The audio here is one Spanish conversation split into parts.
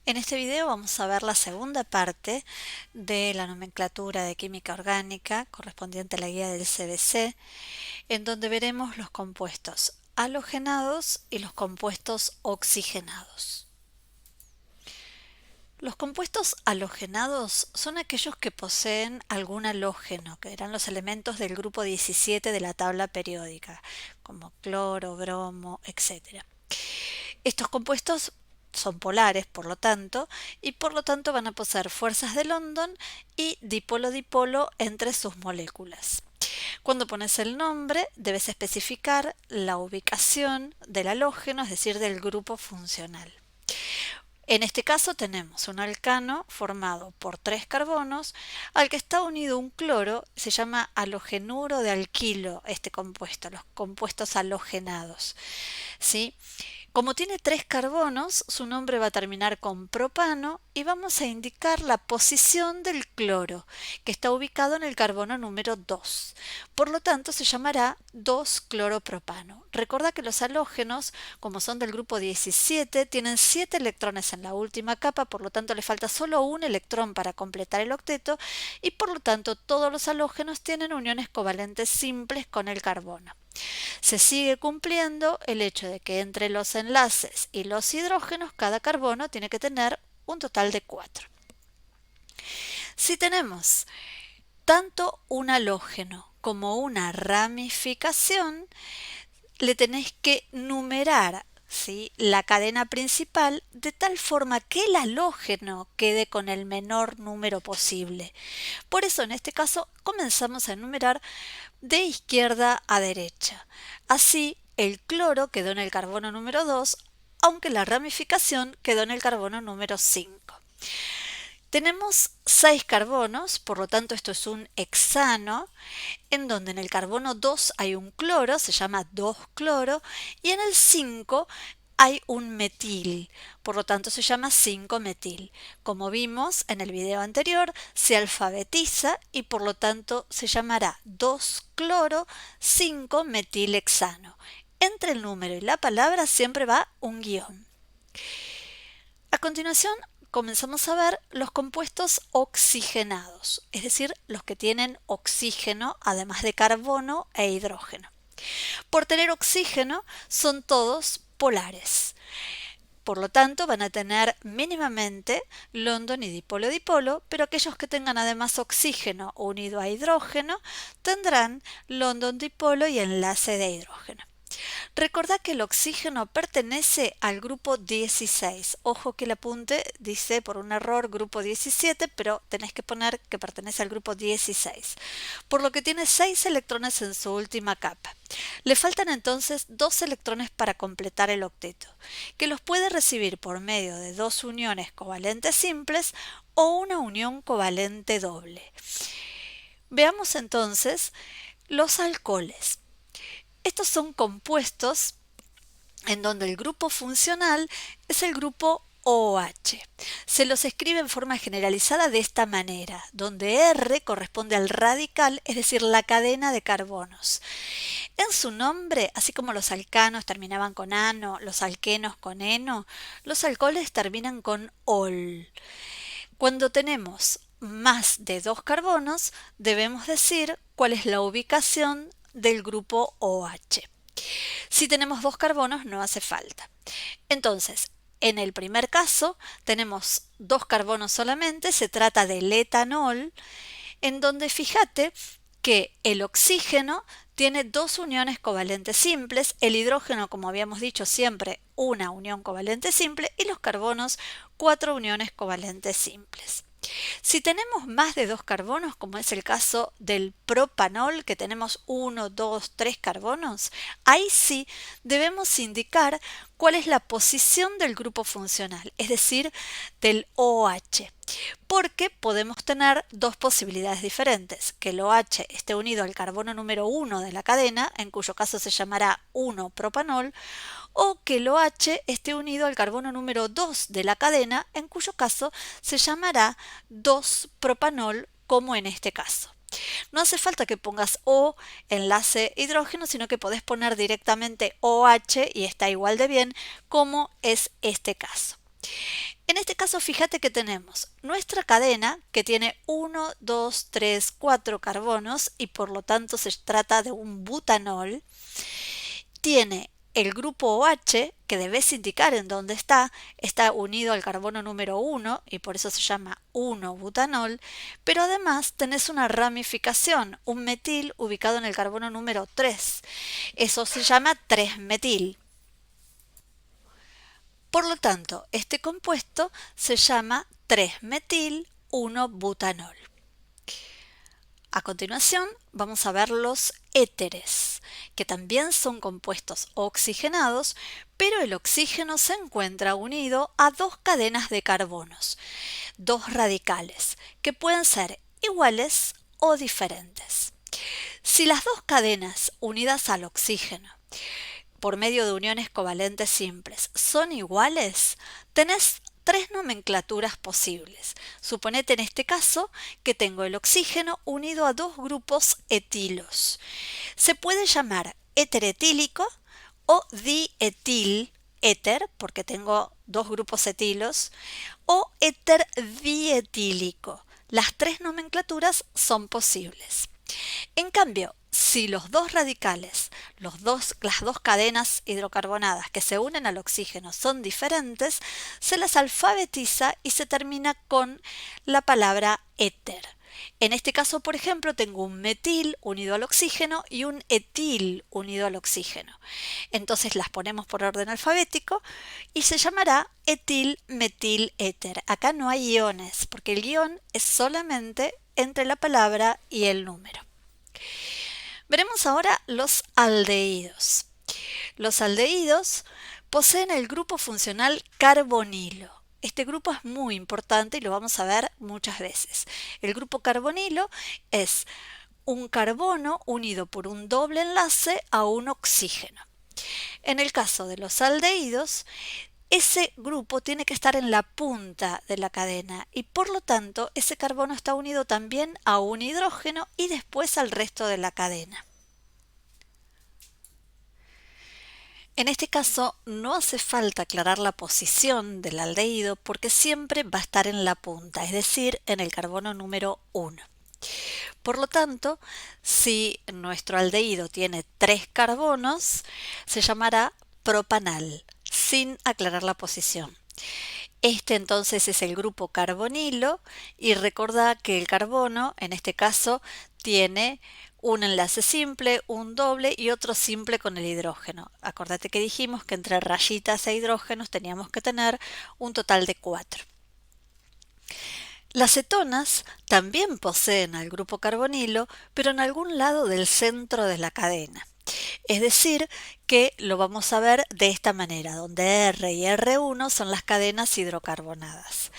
En este video vamos a ver la segunda parte de la nomenclatura de química orgánica correspondiente a la guía del CBC, en donde veremos los compuestos halogenados y los compuestos oxigenados. Los compuestos halogenados son aquellos que poseen algún halógeno, que eran los elementos del grupo 17 de la tabla periódica, como cloro, bromo, etc. Estos compuestos son polares, por lo tanto, y por lo tanto van a poseer fuerzas de London y dipolo-dipolo entre sus moléculas. Cuando pones el nombre, debes especificar la ubicación del halógeno, es decir, del grupo funcional. En este caso tenemos un alcano formado por 3 carbonos al que está unido un cloro, se llama halogenuro de alquilo este compuesto, los compuestos halogenados, ¿sí? Como tiene 3 carbonos, su nombre va a terminar con propano y vamos a indicar la posición del cloro, que está ubicado en el carbono número 2. Por lo tanto, se llamará 2-cloropropano. Recuerda que los halógenos, como son del grupo 17, tienen 7 electrones en la última capa, por lo tanto le falta solo un electrón para completar el octeto y por lo tanto todos los halógenos tienen uniones covalentes simples con el carbono. Se sigue cumpliendo el hecho de que entre los enlaces y los hidrógenos cada carbono tiene que tener un total de 4. Si tenemos tanto un halógeno como una ramificación, le tenéis que numerar, ¿sí?, la cadena principal de tal forma que el halógeno quede con el menor número posible. Por eso en este caso comenzamos a enumerar de izquierda a derecha. Así, el cloro quedó en el carbono número 2, aunque la ramificación quedó en el carbono número 5. Tenemos 6 carbonos, por lo tanto esto es un hexano, en donde en el carbono 2 hay un cloro, se llama 2-cloro, y en el 5 hay un metil, por lo tanto se llama 5-metil. Como vimos en el video anterior, se alfabetiza y por lo tanto se llamará 2-cloro 5-metilhexano. Entre el número y la palabra siempre va un guión. A continuación, comenzamos a ver los compuestos oxigenados, es decir, los que tienen oxígeno además de carbono e hidrógeno. Por tener oxígeno, son todos polares. Por lo tanto, van a tener mínimamente London y dipolo-dipolo, pero aquellos que tengan además oxígeno unido a hidrógeno tendrán London dipolo y enlace de hidrógeno. Recordá que el oxígeno pertenece al grupo 16. Ojo que el apunte dice por un error grupo 17, pero tenés que poner que pertenece al grupo 16, por lo que tiene 6 electrones en su última capa. Le faltan entonces 2 electrones para completar el octeto, que los puede recibir por medio de 2 uniones covalentes simples o una unión covalente doble. Veamos entonces los alcoholes. Estos son compuestos en donde el grupo funcional es el grupo OH. Se los escribe en forma generalizada de esta manera, donde R corresponde al radical, es decir, la cadena de carbonos. En su nombre, así como los alcanos terminaban con ano, los alquenos con eno, los alcoholes terminan con ol. Cuando tenemos más de 2 carbonos, debemos decir cuál es la ubicación del grupo OH. Si tenemos 2 carbonos no hace falta. Entonces, en el primer caso tenemos 2 carbonos solamente, se trata del etanol, en donde fíjate que el oxígeno tiene 2 uniones covalentes simples, el hidrógeno, como habíamos dicho siempre, una unión covalente simple y los carbonos 4 uniones covalentes simples. Si tenemos más de 2 carbonos, como es el caso del propanol, que tenemos 1, 2, 3 carbonos, ahí sí debemos indicar cuál es la posición del grupo funcional, es decir, del OH. Porque podemos tener 2 posibilidades diferentes, que el OH esté unido al carbono número 1 de la cadena, en cuyo caso se llamará 1-propanol, o que el OH esté unido al carbono número 2 de la cadena, en cuyo caso se llamará 2-propanol, como en este caso. No hace falta que pongas O enlace hidrógeno, sino que podés poner directamente OH y está igual de bien, como es este caso. En este caso, fíjate que tenemos nuestra cadena que tiene 1, 2, 3, 4 carbonos y por lo tanto se trata de un butanol. Tiene el grupo OH, que debes indicar en dónde está unido al carbono número 1 y por eso se llama 1-butanol, pero además tenés una ramificación, un metil ubicado en el carbono número 3. Eso se llama 3-metil. Por lo tanto, este compuesto se llama 3-metil-1-butanol. A continuación, vamos a ver los éteres, que también son compuestos oxigenados, pero el oxígeno se encuentra unido a dos cadenas de carbonos, dos radicales, que pueden ser iguales o diferentes. Si las dos cadenas unidas al oxígeno por medio de uniones covalentes simples son iguales, tenés tres nomenclaturas posibles. Suponete en este caso que tengo el oxígeno unido a dos grupos etilos. Se puede llamar éter etílico o dietil éter, porque tengo dos grupos etilos, o éter dietílico. Las tres nomenclaturas son posibles. En cambio, si los dos radicales, las dos cadenas hidrocarbonadas que se unen al oxígeno son diferentes, se las alfabetiza y se termina con la palabra éter. En este caso, por ejemplo, tengo un metil unido al oxígeno y un etil unido al oxígeno. Entonces las ponemos por orden alfabético y se llamará etil, metil, éter. Acá no hay iones, porque el ion es solamente entre la palabra y el número. Veremos ahora los aldehídos. Los aldehídos poseen el grupo funcional carbonilo. Este grupo es muy importante y lo vamos a ver muchas veces. El grupo carbonilo es un carbono unido por un doble enlace a un oxígeno. En el caso de los aldehídos, ese grupo tiene que estar en la punta de la cadena y por lo tanto ese carbono está unido también a un hidrógeno y después al resto de la cadena. En este caso no hace falta aclarar la posición del aldehído porque siempre va a estar en la punta, es decir, en el carbono número 1. Por lo tanto, si nuestro aldehído tiene 3 carbonos, se llamará propanal, sin aclarar la posición. Este entonces es el grupo carbonilo y recordá que el carbono, en este caso, tiene un enlace simple, un doble y otro simple con el hidrógeno. Acordate que dijimos que entre rayitas e hidrógenos teníamos que tener un total de 4. Las cetonas también poseen al grupo carbonilo, pero en algún lado del centro de la cadena. Es decir, que lo vamos a ver de esta manera, donde R y R1 son las cadenas hidrocarbonadas.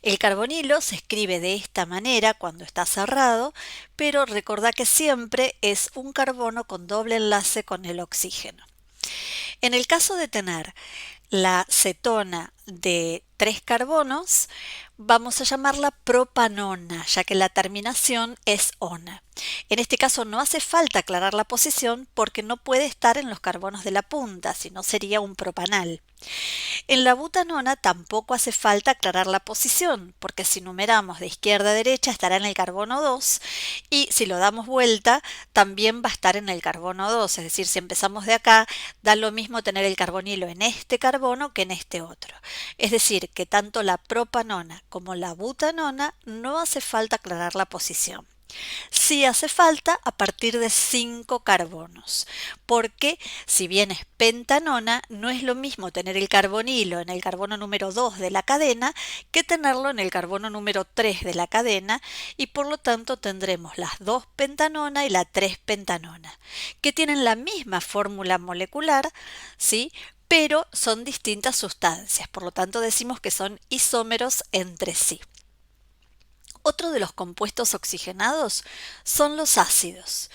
El carbonilo se escribe de esta manera cuando está cerrado, pero recordá que siempre es un carbono con doble enlace con el oxígeno. En el caso de tener la cetona de 3 carbonos, vamos a llamarla propanona, ya que la terminación es ona. En este caso no hace falta aclarar la posición porque no puede estar en los carbonos de la punta, sino sería un propanal. En la butanona tampoco hace falta aclarar la posición, porque si numeramos de izquierda a derecha estará en el carbono 2 y si lo damos vuelta también va a estar en el carbono 2, es decir, si empezamos de acá, da lo mismo tener el carbonilo en este carbono que en este otro. Es decir, que tanto la propanona como la butanona no hace falta aclarar la posición. Sí hace falta a partir de 5 carbonos, porque si bien es pentanona, no es lo mismo tener el carbonilo en el carbono número 2 de la cadena que tenerlo en el carbono número 3 de la cadena y por lo tanto tendremos las 2-pentanona y la 3-pentanona, que tienen la misma fórmula molecular, ¿sí?, pero son distintas sustancias, por lo tanto decimos que son isómeros entre sí. Otro de los compuestos oxigenados son los ácidos.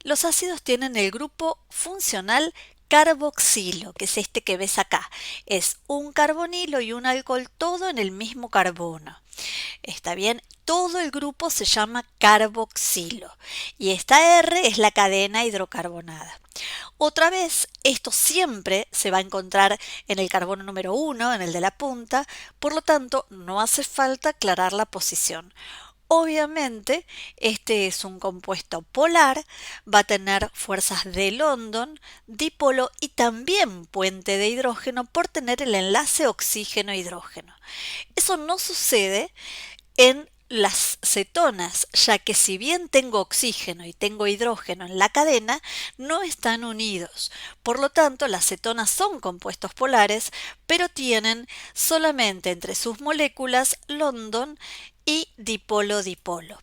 Los ácidos tienen el grupo funcional carboxilo, que es este que ves acá. Es un carbonilo y un alcohol todo en el mismo carbono. ¿Está bien? Todo el grupo se llama carboxilo y esta R es la cadena hidrocarbonada. Otra vez, esto siempre se va a encontrar en el carbono número 1, en el de la punta, por lo tanto no hace falta aclarar la posición. Obviamente, este es un compuesto polar, va a tener fuerzas de London, dipolo y también puente de hidrógeno por tener el enlace oxígeno-hidrógeno. Eso no sucede en las cetonas, ya que si bien tengo oxígeno y tengo hidrógeno en la cadena, no están unidos. Por lo tanto, las cetonas son compuestos polares, pero tienen solamente entre sus moléculas London y dipolo-dipolo.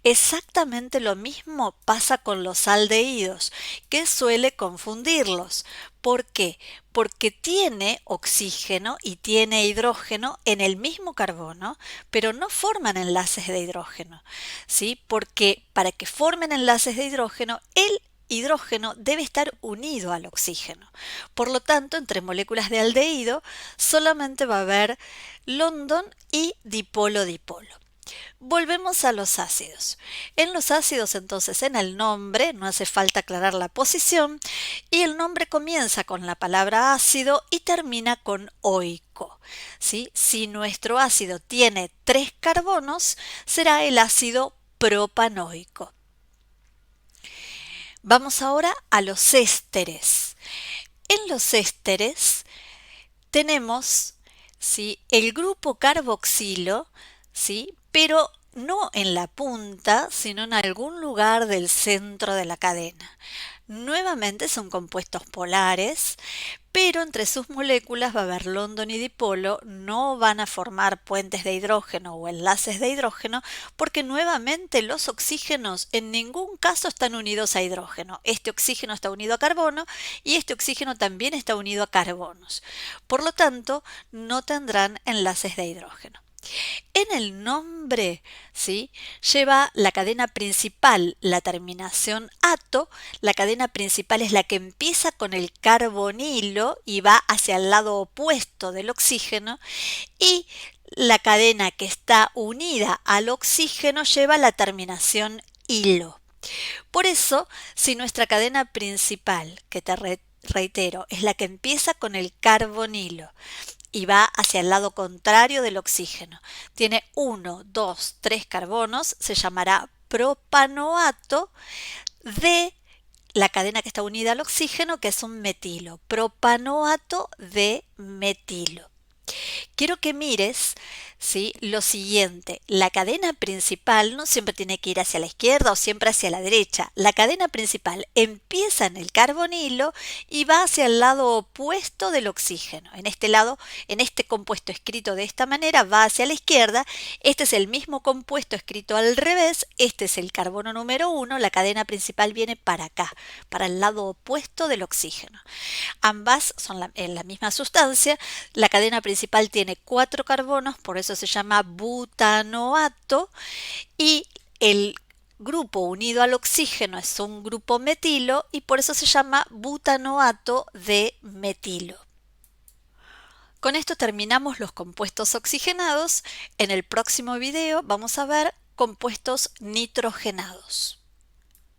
Exactamente lo mismo pasa con los aldehídos, que suele confundirlos. ¿Por qué? Porque tiene oxígeno y tiene hidrógeno en el mismo carbono, pero no forman enlaces de hidrógeno, ¿sí? Porque para que formen enlaces de hidrógeno, el hidrógeno debe estar unido al oxígeno. Por lo tanto, entre moléculas de aldehído solamente va a haber London y dipolo-dipolo. Volvemos a los ácidos. En los ácidos, entonces, en el nombre, no hace falta aclarar la posición, y el nombre comienza con la palabra ácido y termina con oico, ¿sí? Si nuestro ácido tiene 3 carbonos, será el ácido propanoico. Vamos ahora a los ésteres. En los ésteres tenemos, ¿sí?, el grupo carboxilo, ¿sí?, pero no en la punta, sino en algún lugar del centro de la cadena. Nuevamente son compuestos polares, pero entre sus moléculas va a haber London y dipolo, no van a formar puentes de hidrógeno o enlaces de hidrógeno, porque nuevamente los oxígenos en ningún caso están unidos a hidrógeno. Este oxígeno está unido a carbono y este oxígeno también está unido a carbonos. Por lo tanto, no tendrán enlaces de hidrógeno. En el nombre, ¿sí?, lleva la cadena principal, la terminación ato. La cadena principal es la que empieza con el carbonilo y va hacia el lado opuesto del oxígeno, y la cadena que está unida al oxígeno lleva la terminación hilo. Por eso, si nuestra cadena principal, que te reitero, es la que empieza con el carbonilo y va hacia el lado contrario del oxígeno, tiene 1, 2, 3 carbonos, se llamará propanoato de la cadena que está unida al oxígeno, que es un metilo, propanoato de metilo. Quiero que mires, ¿sí?, lo siguiente. La cadena principal no siempre tiene que ir hacia la izquierda o siempre hacia la derecha. La cadena principal empieza en el carbonilo y va hacia el lado opuesto del oxígeno. En este lado, en este compuesto escrito de esta manera, va hacia la izquierda. Este es el mismo compuesto escrito al revés. Este es el carbono número 1. La cadena principal viene para acá, para el lado opuesto del oxígeno. Ambas son la misma sustancia. La cadena principal tiene 4 carbonos, por eso se llama butanoato, y el grupo unido al oxígeno es un grupo metilo y por eso se llama butanoato de metilo. Con esto terminamos los compuestos oxigenados. En el próximo video vamos a ver compuestos nitrogenados.